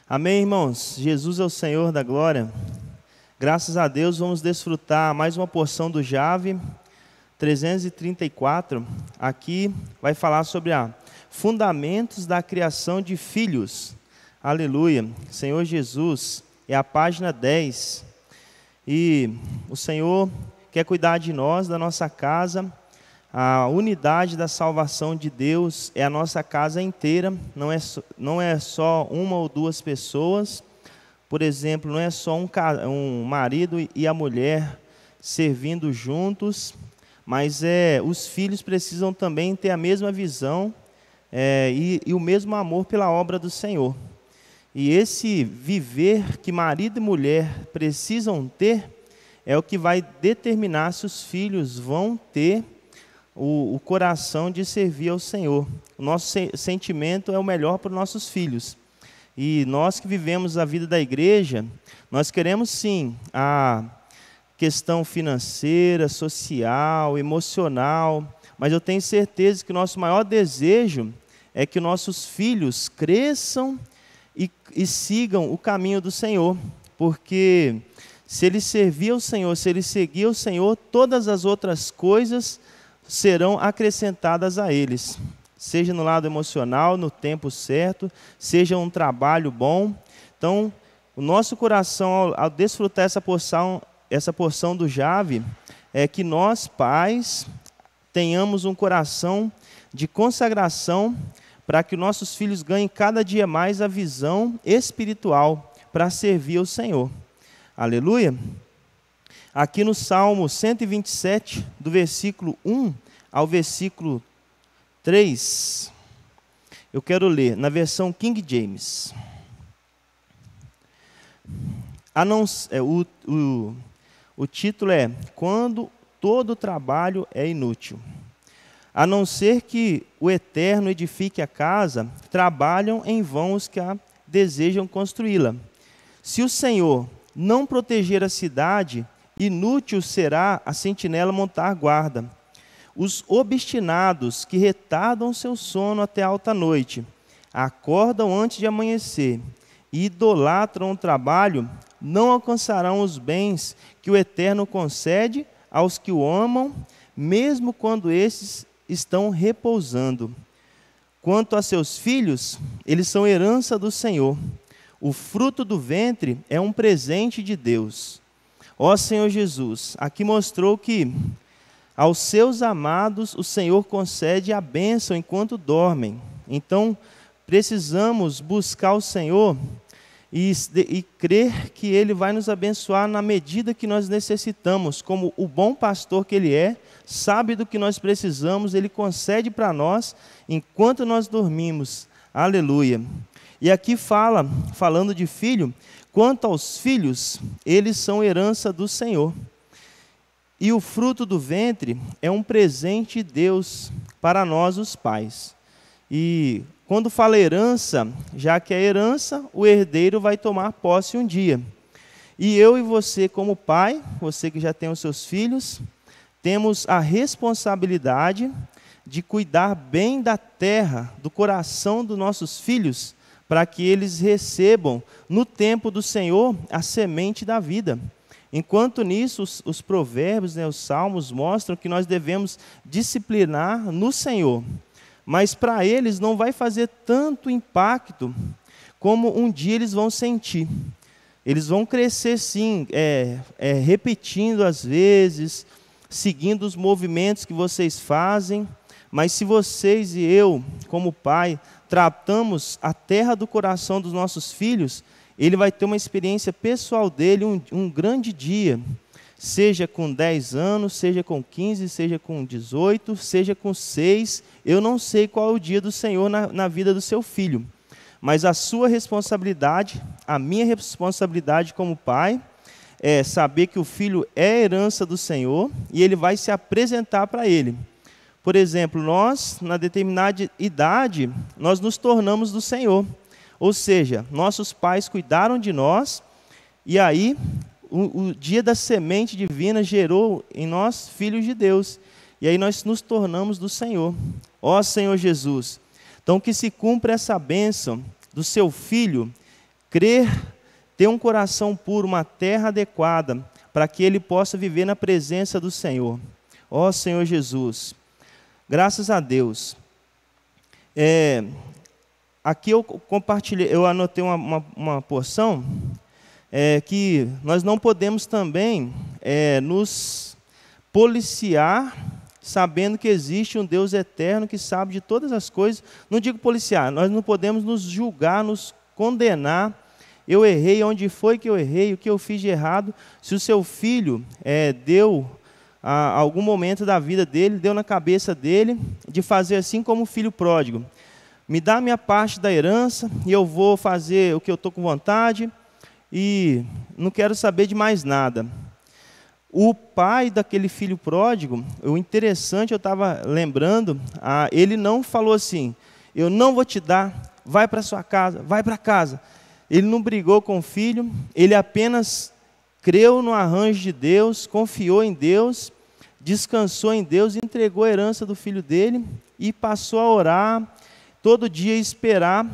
Amém, irmãos? Jesus é o Senhor da glória. Graças a Deus, vamos desfrutar mais uma porção do Jave 334. Aqui vai falar sobre fundamentos da criação de filhos. Aleluia. Senhor Jesus, é a página 10. E o Senhor quer cuidar de nós, da nossa casa. A unidade da salvação de Deus é a nossa casa inteira, não é só uma ou duas pessoas. Por exemplo, não é só um marido e a mulher servindo juntos, mas os filhos precisam também ter a mesma visão e o mesmo amor pela obra do Senhor. E esse viver que marido e mulher precisam ter é o que vai determinar se os filhos vão ter o coração de servir ao Senhor. O nosso sentimento é o melhor para os nossos filhos. E nós que vivemos a vida da igreja, nós queremos sim a questão financeira, social, emocional, mas eu tenho certeza que o nosso maior desejo é que nossos filhos cresçam e sigam o caminho do Senhor, porque se eles servir ao Senhor, se eles seguir ao Senhor, todas as outras coisas serão acrescentadas a eles, seja no lado emocional, no tempo certo, seja um trabalho bom. Então, o nosso coração, ao desfrutar essa porção do Jave, é que nós, pais, tenhamos um coração de consagração para que nossos filhos ganhem cada dia mais a visão espiritual para servir ao Senhor. Aleluia! Aqui no Salmo 127, do versículo 1 ao versículo 3, eu quero ler na versão King James. O título é Quando todo trabalho é inútil. A não ser que o Eterno edifique a casa, trabalham em vão os que a desejam construí-la. Se o Senhor não proteger a cidade, inútil será a sentinela montar guarda. Os obstinados que retardam seu sono até alta noite, acordam antes de amanhecer e idolatram o trabalho, não alcançarão os bens que o Eterno concede aos que o amam, mesmo quando esses estão repousando. Quanto a seus filhos, eles são herança do Senhor. O fruto do ventre é um presente de Deus. Ó Senhor Jesus, aqui mostrou que aos seus amados o Senhor concede a bênção enquanto dormem. Então, precisamos buscar o Senhor e crer que Ele vai nos abençoar na medida que nós necessitamos. Como o bom pastor que Ele é, sabe do que nós precisamos, Ele concede para nós enquanto nós dormimos. Aleluia! E aqui falando de filho, quanto aos filhos, eles são herança do Senhor. E o fruto do ventre é um presente de Deus para nós, os pais. E quando fala herança, já que é herança, o herdeiro vai tomar posse um dia. E eu e você, como pai, você que já tem os seus filhos, temos a responsabilidade de cuidar bem da terra, do coração dos nossos filhos, para que eles recebam, no tempo do Senhor, a semente da vida. Enquanto nisso, os provérbios, os salmos mostram que nós devemos disciplinar no Senhor. Mas para eles não vai fazer tanto impacto como um dia eles vão sentir. Eles vão crescer sim, repetindo às vezes, seguindo os movimentos que vocês fazem. Mas se vocês e eu, como pai, tratamos a terra do coração dos nossos filhos, ele vai ter uma experiência pessoal dele, um grande dia, seja com 10 anos, seja com 15, seja com 18, seja com 6, eu não sei qual é o dia do Senhor na vida do seu filho, mas a sua responsabilidade, a minha responsabilidade como pai, é saber que o filho é herança do Senhor e ele vai se apresentar para ele. Por exemplo, nós, na determinada idade, nós nos tornamos do Senhor. Ou seja, nossos pais cuidaram de nós, e aí o dia da semente divina gerou em nós filhos de Deus. E aí nós nos tornamos do Senhor. Ó Senhor Jesus, então que se cumpra essa bênção do seu filho crer, ter um coração puro, uma terra adequada, para que ele possa viver na presença do Senhor. Ó Senhor Jesus, graças a Deus. Aqui eu compartilhei, eu anotei uma porção, que nós não podemos também nos policiar, sabendo que existe um Deus eterno que sabe de todas as coisas. Não digo policiar, nós não podemos nos julgar, nos condenar. Eu errei, onde foi que eu errei, o que eu fiz de errado. Se o seu filho deu algum momento da vida dele, deu na cabeça dele, de fazer assim como o filho pródigo. Me dá a minha parte da herança, e eu vou fazer o que eu estou com vontade, e não quero saber de mais nada. O pai daquele filho pródigo, o interessante, eu estava lembrando, ele não falou assim, eu não vou te dar, vai para sua casa, vai para casa. Ele não brigou com o filho, ele apenas creu no arranjo de Deus, confiou em Deus, descansou em Deus, entregou a herança do filho dele e passou a orar, todo dia esperar,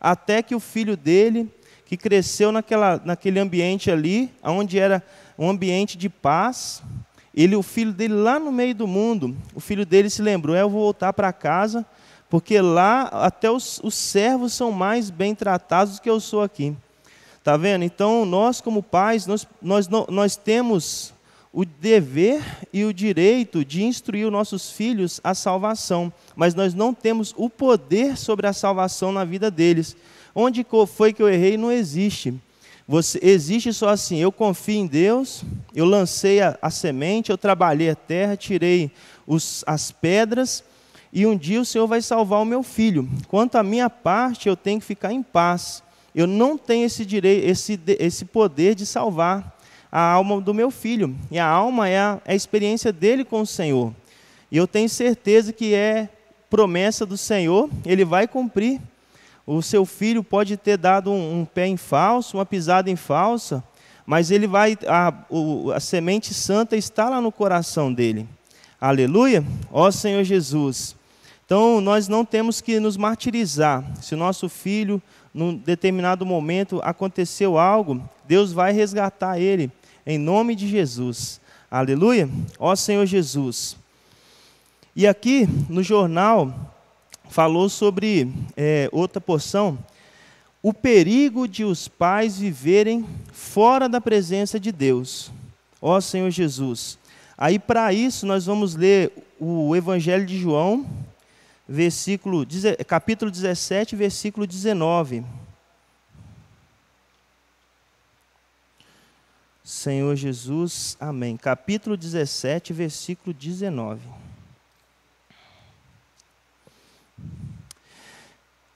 até que o filho dele, que cresceu naquele ambiente ali, onde era um ambiente de paz, o filho dele lá no meio do mundo, o filho dele se lembrou, eu vou voltar para casa, porque lá até os servos são mais bem tratados do que eu sou aqui. Está vendo? Então, nós como pais, nós temos o dever e o direito de instruir os nossos filhos à salvação, mas nós não temos o poder sobre a salvação na vida deles. Onde foi que eu errei? Não existe. Existe só assim, eu confio em Deus, eu lancei a semente, eu trabalhei a terra, tirei as pedras, e um dia o Senhor vai salvar o meu filho. Quanto à minha parte, eu tenho que ficar em paz. Eu não tenho esse direito, esse poder de salvar a alma do meu filho. E a alma é a experiência dele com o Senhor. E eu tenho certeza que é promessa do Senhor, ele vai cumprir. O seu filho pode ter dado um pé em falso, uma pisada em falsa, mas ele a semente santa está lá no coração dele. Aleluia! Ó Senhor Jesus! Então, nós não temos que nos martirizar. Se o nosso filho, num determinado momento, aconteceu algo, Deus vai resgatar ele, em nome de Jesus. Aleluia! Ó Senhor Jesus! E aqui, no jornal, falou sobre outra porção, o perigo de os pais viverem fora da presença de Deus. Ó Senhor Jesus! Aí, para isso, nós vamos ler o Evangelho de João, capítulo 17, versículo 19. Senhor Jesus, amém. Capítulo 17, versículo 19.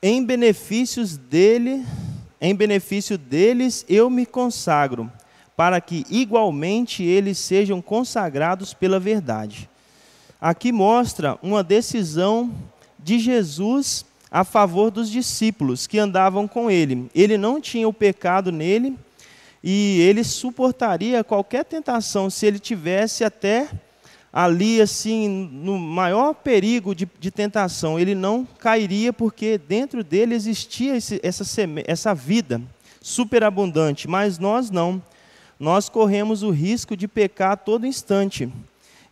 Em benefício deles eu me consagro, para que igualmente eles sejam consagrados pela verdade. Aqui mostra uma decisão de Jesus a favor dos discípulos que andavam com ele. Ele não tinha o pecado nele e ele suportaria qualquer tentação se ele tivesse até ali, assim, no maior perigo de tentação. Ele não cairia porque dentro dele existia essa vida superabundante, mas nós não. Nós corremos o risco de pecar a todo instante.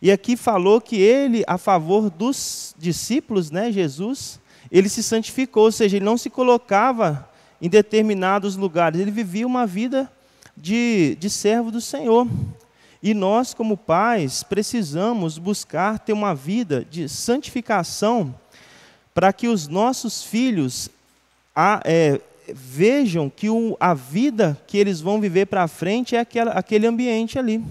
E aqui falou que ele, a favor dos discípulos, né, Jesus, ele se santificou, ou seja, ele não se colocava em determinados lugares, ele vivia uma vida de servo do Senhor. E nós, como pais, precisamos buscar ter uma vida de santificação para que os nossos filhos vejam que a vida que eles vão viver para frente é aquele ambiente ali.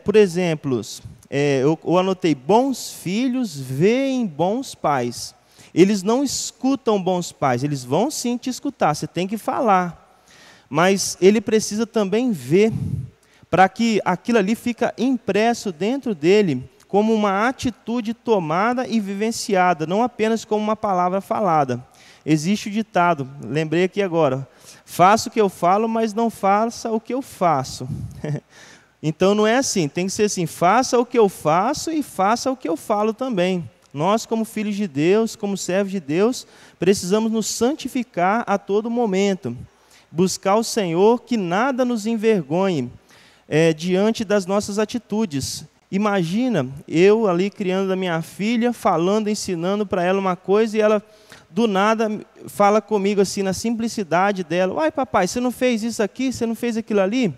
Por exemplo, eu anotei, bons filhos veem bons pais. Eles não escutam bons pais, eles vão sim te escutar, você tem que falar. Mas ele precisa também ver, para que aquilo ali fica impresso dentro dele como uma atitude tomada e vivenciada, não apenas como uma palavra falada. Existe o ditado, lembrei aqui agora, faça o que eu falo, mas não faça o que eu faço. Então não é assim, tem que ser assim, faça o que eu faço e faça o que eu falo também. Nós, como filhos de Deus, como servos de Deus, precisamos nos santificar a todo momento. buscar o Senhor, que nada nos envergonhe diante das nossas atitudes. Imagina eu ali criando a minha filha, falando, ensinando para ela uma coisa, e ela do nada fala comigo assim, na simplicidade dela: uai papai, você não fez isso aqui, você não fez aquilo ali?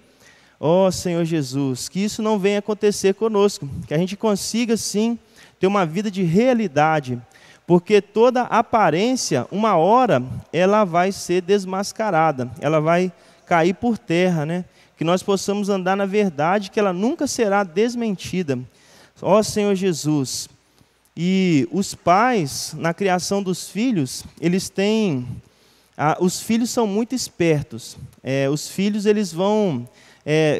Ó Senhor Jesus, que isso não venha acontecer conosco, que a gente consiga sim ter uma vida de realidade, porque toda aparência, uma hora, ela vai ser desmascarada, ela vai cair por terra, né? Que nós possamos andar na verdade, que ela nunca será desmentida. Ó Senhor Jesus. E os pais, na criação dos filhos, eles têm... os filhos são muito espertos. Os filhos, eles vão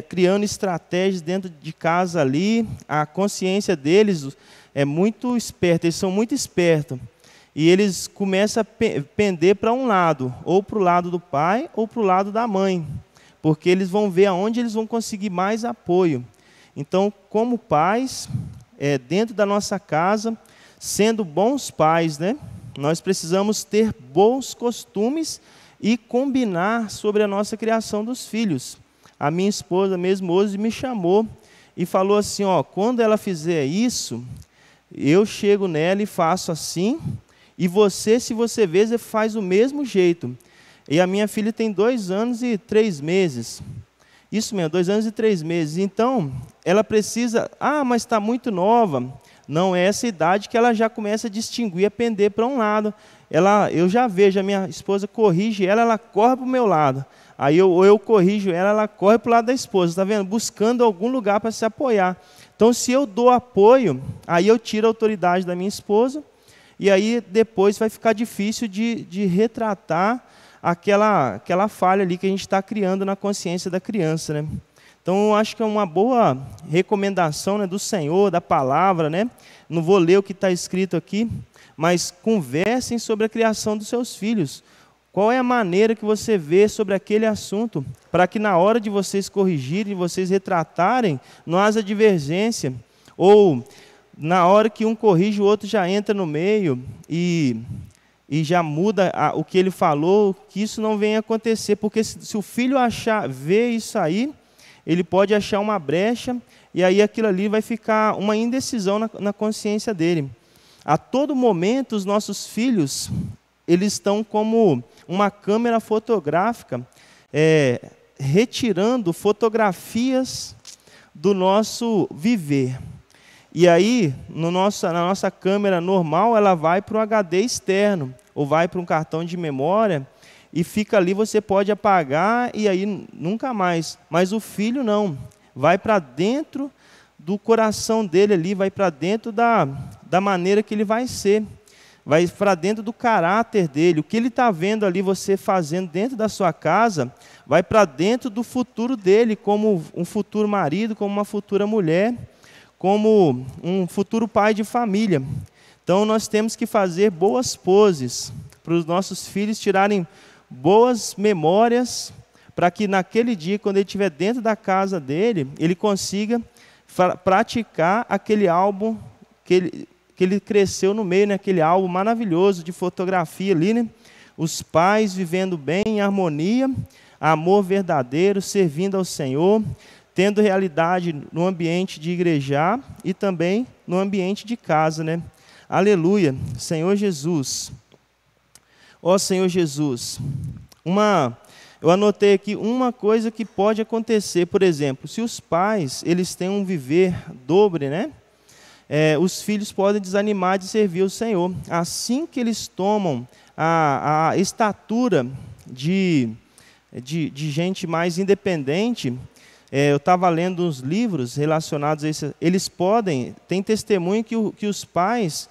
criando estratégias dentro de casa ali. A consciência deles é muito esperta, eles são muito espertos. E eles começam a pender para um lado, ou para o lado do pai, ou para o lado da mãe. Porque eles vão ver aonde eles vão conseguir mais apoio. Então, como pais, dentro da nossa casa, sendo bons pais, né? Nós precisamos ter bons costumes e combinar sobre a nossa criação dos filhos. A minha esposa mesmo hoje me chamou e falou assim, ó, quando ela fizer isso, eu chego nela e faço assim, e você, se você vê, você faz o mesmo jeito. E a minha filha tem 2 anos e 3 meses. Isso mesmo, 2 anos e 3 meses. Então, ela precisa... mas está muito nova. Não é essa idade que ela já começa a distinguir, a pender para um lado. Eu já vejo, a minha esposa corrige ela, ela corre para o meu lado. Aí eu corrijo ela, ela corre para o lado da esposa. Está vendo? Buscando algum lugar para se apoiar. Então, se eu dou apoio, aí eu tiro a autoridade da minha esposa. E aí, depois, vai ficar difícil de retratar aquela falha ali que a gente está criando na consciência da criança, né? Então, eu acho que é uma boa recomendação, né, do Senhor, da palavra, né? Não vou ler o que está escrito aqui, mas conversem sobre a criação dos seus filhos. Qual é a maneira que você vê sobre aquele assunto, para que na hora de vocês corrigirem, vocês retratarem, não haja divergência, ou na hora que um corrige, o outro já entra no meio e já muda o que ele falou, que isso não venha acontecer, porque se o filho ver isso aí, ele pode achar uma brecha, e aí aquilo ali vai ficar uma indecisão na consciência dele. A todo momento, os nossos filhos, eles estão como uma câmera fotográfica, retirando fotografias do nosso viver. E aí, na nossa câmera normal, ela vai para um HD externo, ou vai para um cartão de memória, e fica ali, você pode apagar, e aí nunca mais. Mas o filho não, vai para dentro do coração dele ali, vai para dentro da maneira que ele vai ser, vai para dentro do caráter dele. O que ele está vendo ali, você fazendo dentro da sua casa, vai para dentro do futuro dele, como um futuro marido, como uma futura mulher, como um futuro pai de família. Então, nós temos que fazer boas poses para os nossos filhos tirarem boas memórias, para que naquele dia, quando ele estiver dentro da casa dele, ele consiga praticar aquele álbum que ele cresceu no meio, né? Aquele álbum maravilhoso de fotografia ali, né? Os pais vivendo bem, em harmonia, amor verdadeiro, servindo ao Senhor, tendo realidade no ambiente de igrejar e também no ambiente de casa, né? Aleluia, Senhor Jesus. Ó Senhor Jesus, eu anotei aqui uma coisa que pode acontecer, por exemplo, se os pais, eles têm um viver dobre, né? Os filhos podem desanimar de servir o Senhor. Assim que eles tomam a estatura de gente mais independente, eu estava lendo uns livros relacionados a isso, tem testemunho que os pais,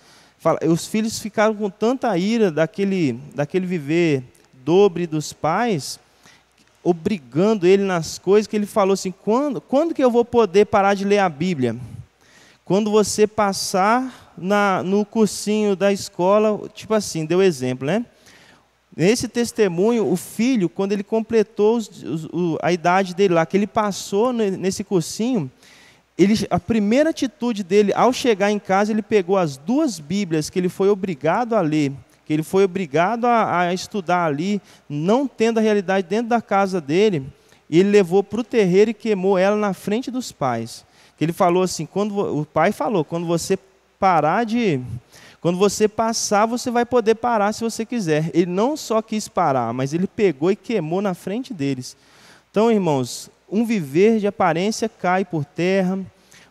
os filhos ficaram com tanta ira daquele viver dobre dos pais, obrigando ele nas coisas, que ele falou assim, quando que eu vou poder parar de ler a Bíblia? Quando você passar no cursinho da escola, tipo assim, deu exemplo, né? Nesse testemunho, o filho, quando ele completou a idade dele lá, que ele passou nesse cursinho, a primeira atitude dele, ao chegar em casa, ele pegou as 2 Bíblias que ele foi obrigado a ler, que ele foi obrigado a estudar ali, não tendo a realidade dentro da casa dele, e ele levou para o terreiro e queimou ela na frente dos pais. Que ele falou assim, o pai falou, quando você passar, você vai poder parar se você quiser. Ele não só quis parar, mas ele pegou e queimou na frente deles. Então, irmãos, um viver de aparência cai por terra,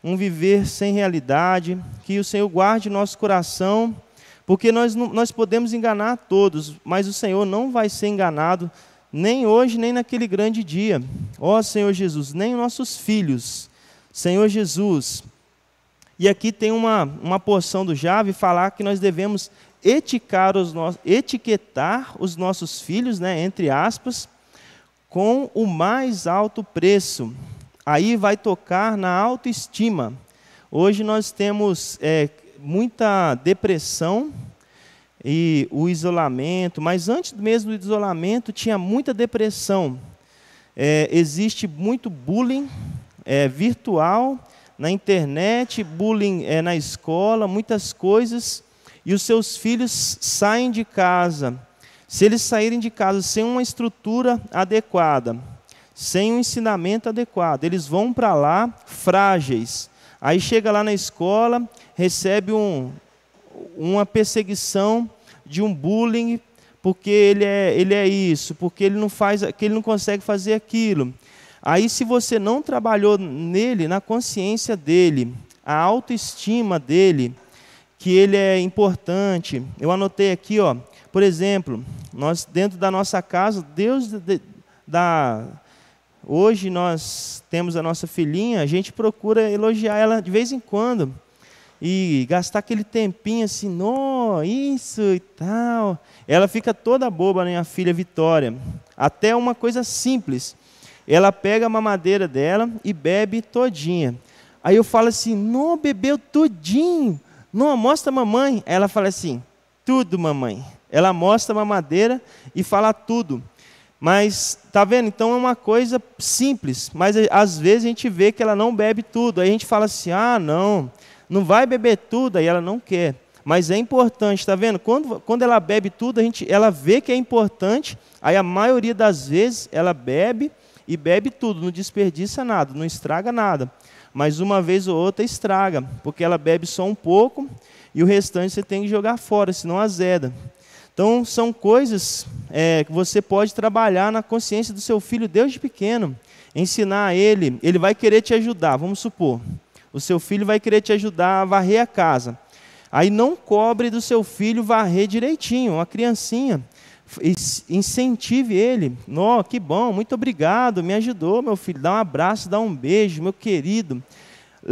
um viver sem realidade, que o Senhor guarde nosso coração, porque nós podemos enganar todos, mas o Senhor não vai ser enganado, nem hoje, nem naquele grande dia. Ó Senhor Jesus, nem nossos filhos, Senhor Jesus. E aqui tem uma porção do Jave falar que nós devemos etiquetar os nossos filhos, né, entre aspas, com o mais alto preço. Aí vai tocar na autoestima. Hoje nós temos muita depressão e o isolamento, mas antes mesmo do isolamento tinha muita depressão. Existe muito bullying virtual, na internet, bullying na escola, muitas coisas, e os seus filhos saem de casa. Se eles saírem de casa sem uma estrutura adequada, sem um ensinamento adequado, eles vão para lá frágeis. Aí chega lá na escola, recebe uma perseguição de um bullying, porque ele é isso, porque ele não consegue fazer aquilo. Aí, se você não trabalhou nele, na consciência dele, a autoestima dele, que ele é importante. Eu anotei aqui, ó, por exemplo, nós dentro da nossa casa, hoje nós temos a nossa filhinha, a gente procura elogiar ela de vez em quando e gastar aquele tempinho assim, isso e tal. Ela fica toda boba, né, minha filha Vitória. Até uma coisa simples. Ela pega a mamadeira dela e bebe todinha. Aí eu falo assim, não, bebeu tudinho. Não, mostra a mamãe. Aí ela fala assim, tudo, mamãe. Ela mostra a mamadeira e fala tudo. Mas, tá vendo? Então é uma coisa simples. Mas às vezes a gente vê que ela não bebe tudo. Aí a gente fala assim, não vai beber tudo. Aí ela não quer. Mas é importante, tá vendo? Quando ela bebe tudo, ela vê que é importante. Aí a maioria das vezes ela bebe e bebe tudo, não desperdiça nada, não estraga nada. Mas uma vez ou outra estraga, porque ela bebe só um pouco e o restante você tem que jogar fora, senão azeda. Então, são coisas que você pode trabalhar na consciência do seu filho desde pequeno. Ensinar ele vai querer te ajudar, vamos supor. O seu filho vai querer te ajudar a varrer a casa. Aí não cobre do seu filho varrer direitinho, uma criancinha. Incentive ele. Que bom, muito obrigado, me ajudou, meu filho. Dá um abraço, dá um beijo, meu querido.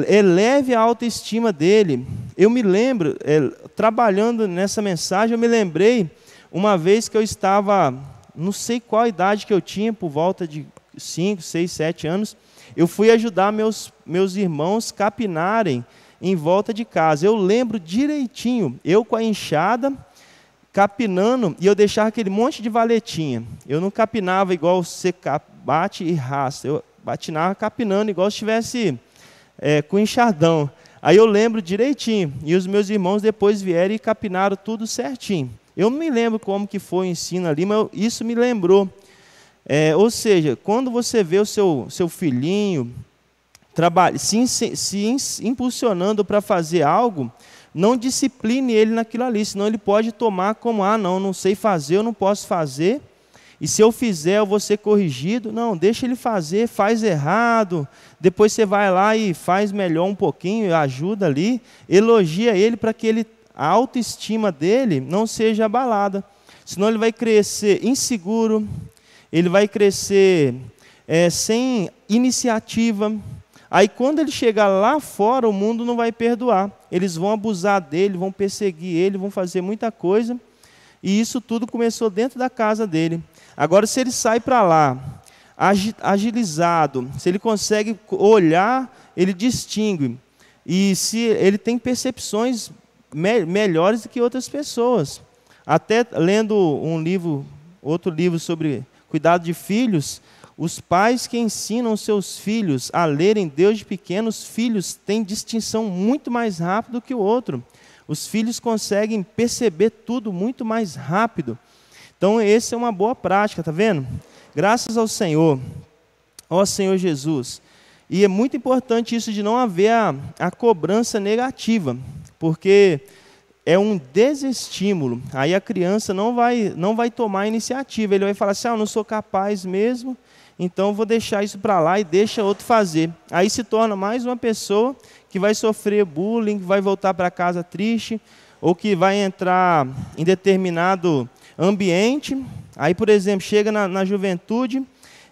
Eleve a autoestima dele. Eu me lembro, trabalhando nessa mensagem, eu me lembrei uma vez que eu estava, não sei qual idade que eu tinha, por volta de 5, 6, 7 anos, eu fui ajudar meus irmãos capinarem em volta de casa. Eu lembro direitinho, eu com a enxada, capinando, e eu deixava aquele monte de valetinha. Eu não capinava igual você bate e rasta, eu batinava capinando igual se estivesse com enxadão. Aí eu lembro direitinho, e os meus irmãos depois vieram e capinaram tudo certinho. Eu não me lembro como que foi o ensino ali, mas isso me lembrou. Ou seja, quando você vê o seu filhinho se impulsionando para fazer algo, não discipline ele naquilo ali, senão ele pode tomar como, não sei fazer, eu não posso fazer, e se eu fizer eu vou ser corrigido. Não, deixa ele fazer, faz errado, depois você vai lá e faz melhor um pouquinho, ajuda ali, elogia ele para que a autoestima dele não seja abalada, senão ele vai crescer inseguro, ele vai crescer sem iniciativa. Aí quando ele chegar lá fora, o mundo não vai perdoar. Eles vão abusar dele, vão perseguir ele, vão fazer muita coisa. E isso tudo começou dentro da casa dele. Agora, se ele sai para lá, agilizado, se ele consegue olhar, ele distingue. E se ele tem percepções melhores do que outras pessoas. Até lendo outro livro sobre cuidado de filhos, os pais que ensinam seus filhos a lerem Deus de pequenos, filhos têm distinção muito mais rápido que o outro. Os filhos conseguem perceber tudo muito mais rápido. Então, essa é uma boa prática, tá vendo? Graças ao Senhor, ó Senhor Jesus. E é muito importante isso de não haver a cobrança negativa, porque é um desestímulo. Aí a criança não vai tomar a iniciativa. Ele vai falar assim, eu não sou capaz mesmo, então vou deixar isso para lá e deixa outro fazer. Aí se torna mais uma pessoa que vai sofrer bullying, vai voltar para casa triste, ou que vai entrar em determinado ambiente. Aí, por exemplo, chega na juventude,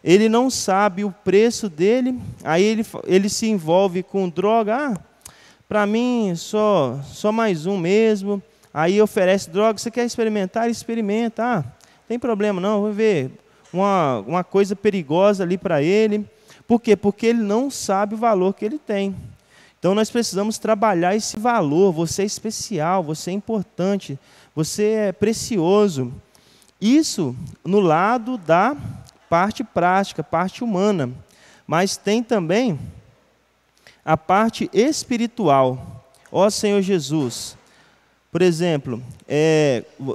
ele não sabe o preço dele, aí ele se envolve com droga. Para mim, só mais um mesmo. Aí oferece droga, você quer experimentar? Experimenta. Não tem problema não, vou ver uma coisa perigosa ali para ele. Por quê? Porque ele não sabe o valor que ele tem. Então nós precisamos trabalhar esse valor. Você é especial, você é importante, você é precioso. Isso no lado da parte prática, parte humana. Mas tem também a parte espiritual. Ó Senhor Jesus, por exemplo,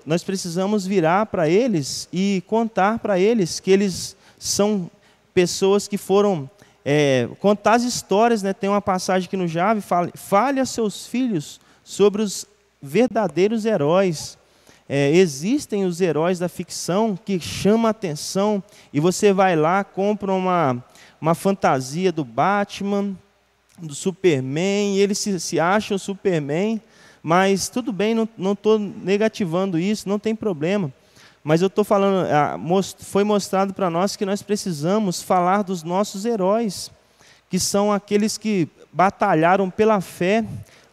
nós precisamos virar para eles e contar para eles que eles são pessoas que foram, contar as histórias, né? Tem uma passagem aqui no Jave, fale a seus filhos sobre os verdadeiros heróis. Existem os heróis da ficção que chamam a atenção, e você vai lá, compra uma fantasia do Batman, do Superman, e eles se acham Superman, mas tudo bem, não estou negativando isso, não tem problema. Mas eu estou falando, foi mostrado para nós que nós precisamos falar dos nossos heróis, que são aqueles que batalharam pela fé,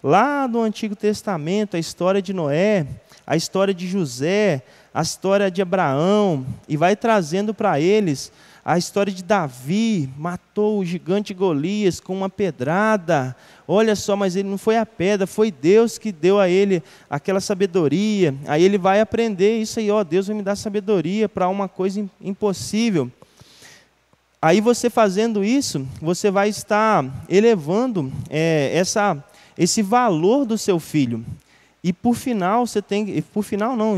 lá no Antigo Testamento, a história de Noé, a história de José, a história de Abraão, e vai trazendo para eles a história de Davi, matou o gigante Golias com uma pedrada. Olha só, mas ele não foi a pedra, foi Deus que deu a ele aquela sabedoria. Aí ele vai aprender isso aí, Deus vai me dar sabedoria para uma coisa impossível. Aí você fazendo isso, você vai estar elevando esse valor do seu filho. E por final,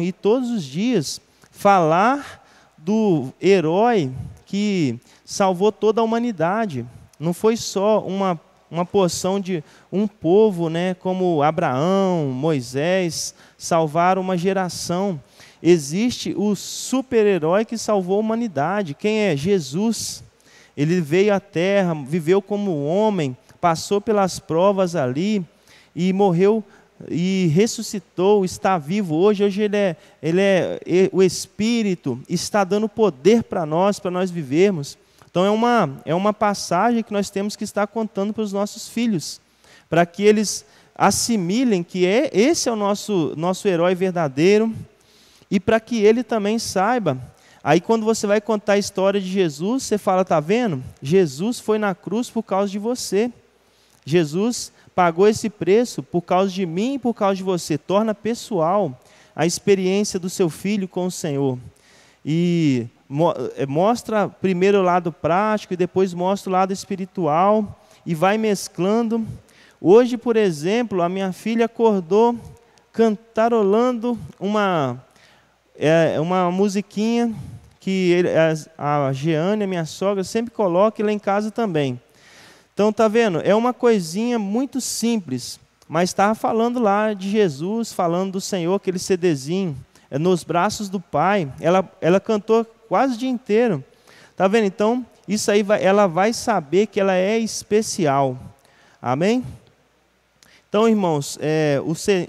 e todos os dias, falar do herói que salvou toda a humanidade. Não foi só uma porção de um povo, né, como Abraão, Moisés, salvaram uma geração. Existe o super-herói que salvou a humanidade. Quem é? Jesus. Ele veio à terra, viveu como homem, passou pelas provas ali e morreu e ressuscitou, está vivo hoje. Hoje o Espírito está dando poder para nós vivermos. Então é uma passagem que nós temos que estar contando para os nossos filhos, para que eles assimilem que esse é o nosso herói verdadeiro, e para que ele também saiba. Aí quando você vai contar a história de Jesus, você fala, tá vendo? Jesus foi na cruz por causa de você. Jesus pagou esse preço por causa de mim e por causa de você. Torna pessoal a experiência do seu filho com o Senhor. E mostra primeiro o lado prático e depois mostra o lado espiritual e vai mesclando. Hoje, por exemplo, a minha filha acordou cantarolando uma musiquinha que a Jeane, a minha sogra, sempre coloca, e lá em casa também. Então, tá vendo? É uma coisinha muito simples, mas estava falando lá de Jesus, falando do Senhor, aquele CDzinho, nos braços do Pai. Ela cantou quase o dia inteiro. Tá vendo? Então, isso aí ela vai saber que ela é especial. Amém? Então, irmãos,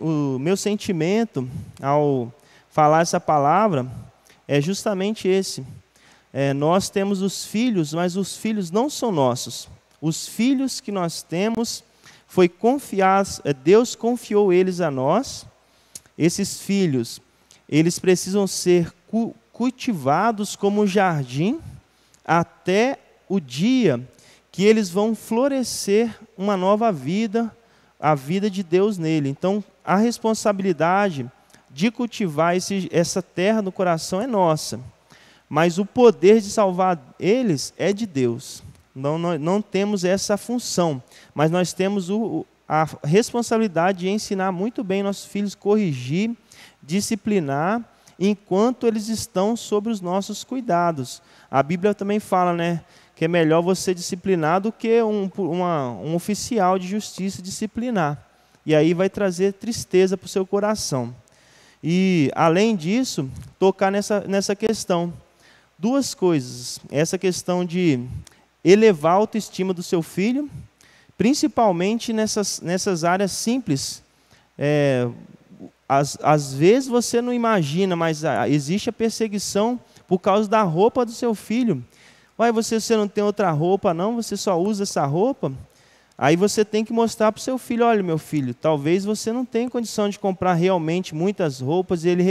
o meu sentimento ao falar essa palavra é justamente esse. Nós temos os filhos, mas os filhos não são nossos. Os filhos que nós temos, Deus confiou eles a nós. Esses filhos, eles precisam ser cultivados como um jardim até o dia que eles vão florescer uma nova vida, a vida de Deus nele. Então, a responsabilidade de cultivar essa terra no coração é nossa, mas o poder de salvar eles é de Deus. Não temos essa função, mas nós temos a responsabilidade de ensinar muito bem nossos filhos, corrigir, disciplinar, enquanto eles estão sob os nossos cuidados. A Bíblia também fala, né, que é melhor você disciplinar do que um oficial de justiça disciplinar. E aí vai trazer tristeza para o seu coração. E, além disso, tocar nessa questão. Duas coisas. Essa questão de elevar a autoestima do seu filho, principalmente nessas áreas simples. Às vezes você não imagina, mas existe a perseguição por causa da roupa do seu filho. Uai, você não tem outra roupa não? Você só usa essa roupa? Aí você tem que mostrar para o seu filho, olha meu filho, talvez você não tenha condição de comprar realmente muitas roupas e ele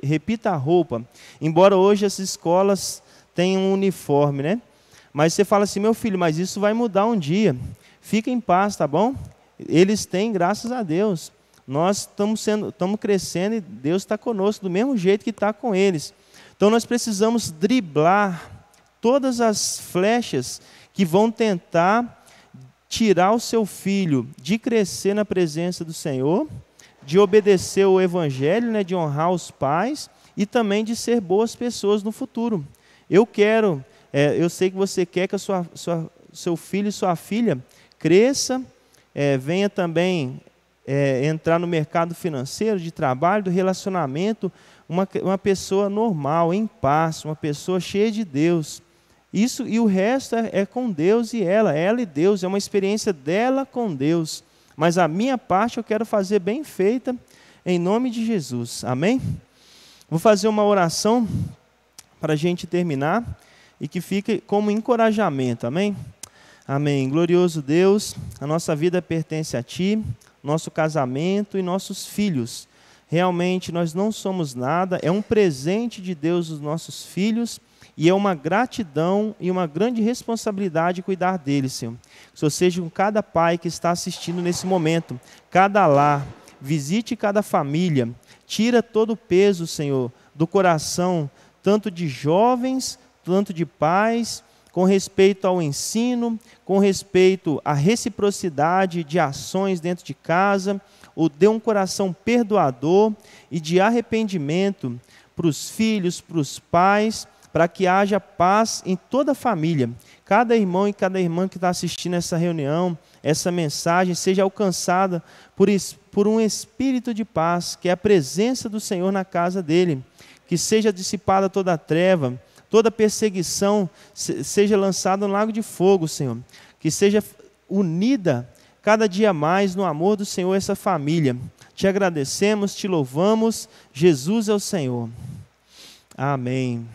repita a roupa. Embora hoje as escolas tenham um uniforme, né? Mas você fala assim, meu filho, mas isso vai mudar um dia. Fica em paz, tá bom? Eles têm, graças a Deus. Nós estamos crescendo e Deus está conosco do mesmo jeito que está com eles. Então nós precisamos driblar todas as flechas que vão tentar tirar o seu filho de crescer na presença do Senhor, de obedecer o Evangelho, né, de honrar os pais e também de ser boas pessoas no futuro. Eu sei que você quer que seu filho e sua filha cresça, venha também entrar no mercado financeiro, de trabalho, do relacionamento, uma pessoa normal, em paz, uma pessoa cheia de Deus. Isso e o resto é com Deus e ela e Deus, é uma experiência dela com Deus. Mas a minha parte eu quero fazer bem feita, em nome de Jesus. Amém? Vou fazer uma oração para a gente terminar e que fique como encorajamento. Amém? Amém. Glorioso Deus, a nossa vida pertence a Ti, nosso casamento e nossos filhos. Realmente nós não somos nada, é um presente de Deus os nossos filhos. E é uma gratidão e uma grande responsabilidade cuidar deles, Senhor. Que o Senhor seja com cada pai que está assistindo nesse momento, cada lar, visite cada família, tira todo o peso, Senhor, do coração, tanto de jovens, tanto de pais, com respeito ao ensino, com respeito à reciprocidade de ações dentro de casa, dê um coração perdoador e de arrependimento para os filhos, para os pais, para que haja paz em toda a família. Cada irmão e cada irmã que está assistindo essa reunião, essa mensagem, seja alcançada por um espírito de paz, que é a presença do Senhor na casa dele. Que seja dissipada toda a treva, toda perseguição seja lançada no lago de fogo, Senhor. Que seja unida cada dia mais no amor do Senhor essa família. Te agradecemos, te louvamos. Jesus é o Senhor. Amém.